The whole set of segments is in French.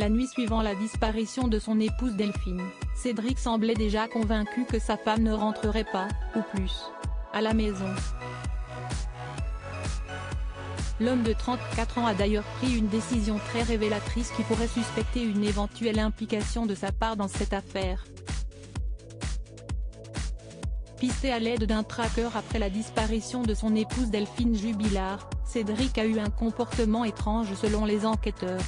La nuit suivant la disparition de son épouse Delphine, Cédric semblait déjà convaincu que sa femme ne rentrerait pas, ou plus, à la maison. L'homme de 34 ans a d'ailleurs pris une décision très révélatrice qui pourrait suspecter une éventuelle implication de sa part dans cette affaire. Pisté à l'aide d'un tracker après la disparition de son épouse Delphine Jubilard, Cédric a eu un comportement étrange selon les enquêteurs.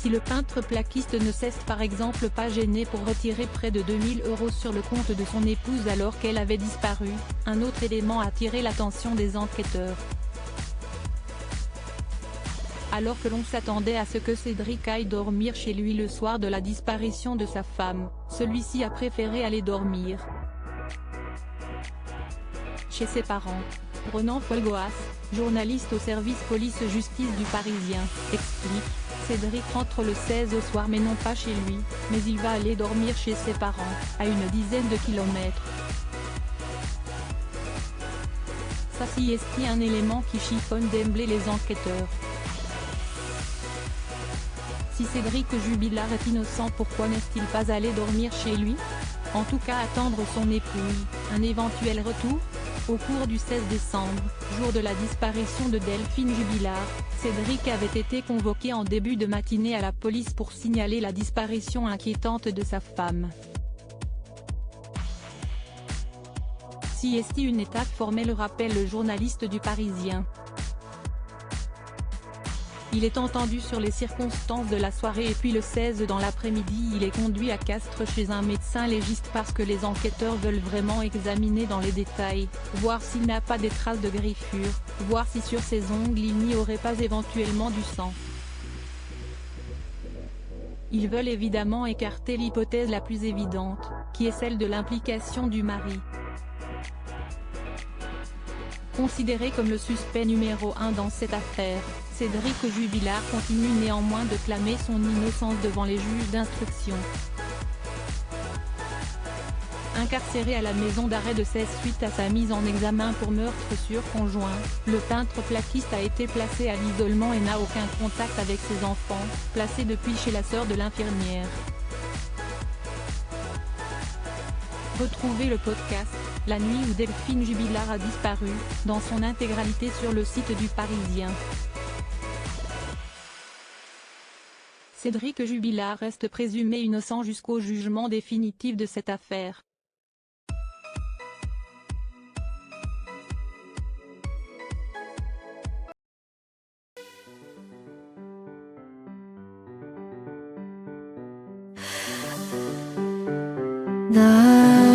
Si le peintre plaquiste ne s'est par exemple pas gêné pour retirer près de 2000 € sur le compte de son épouse alors qu'elle avait disparu, un autre élément a attiré l'attention des enquêteurs. Alors que l'on s'attendait à ce que Cédric aille dormir chez lui le soir de la disparition de sa femme, celui-ci a préféré aller dormir chez ses parents. Ronan Folgoas, journaliste au service police-justice du Parisien, explique: Cédric rentre le 16 au soir mais non pas chez lui, mais il va aller dormir chez ses parents, à une dizaine de kilomètres. Ça c'est un élément qui chiffonne d'emblée les enquêteurs. Si Cédric Jubilard est innocent, pourquoi n'est-il pas allé dormir chez lui? En tout cas attendre son épouse, un éventuel retour? Au cours du 16 décembre, jour de la disparition de Delphine Jubilard, Cédric avait été convoqué en début de matinée à la police pour signaler la disparition inquiétante de sa femme. Si une étape formelle, rappelle le journaliste du Parisien. Il est entendu sur les circonstances de la soirée et puis le 16 dans l'après-midi il est conduit à Castres chez un médecin légiste parce que les enquêteurs veulent vraiment examiner dans les détails, voir s'il n'a pas des traces de griffures, voir si sur ses ongles il n'y aurait pas éventuellement du sang. Ils veulent évidemment écarter l'hypothèse la plus évidente, qui est celle de l'implication du mari. Considéré comme le suspect numéro 1 dans cette affaire, Cédric Jubilard continue néanmoins de clamer son innocence devant les juges d'instruction. Incarcéré à la maison d'arrêt de Sète suite à sa mise en examen pour meurtre sur conjoint, le peintre plaquiste a été placé à l'isolement et n'a aucun contact avec ses enfants, placé depuis chez la sœur de l'infirmière. Retrouvez le podcast « La nuit où Delphine Jubilard a disparu » dans son intégralité sur le site du Parisien. Cédric Jubilard reste présumé innocent jusqu'au jugement définitif de cette affaire. 나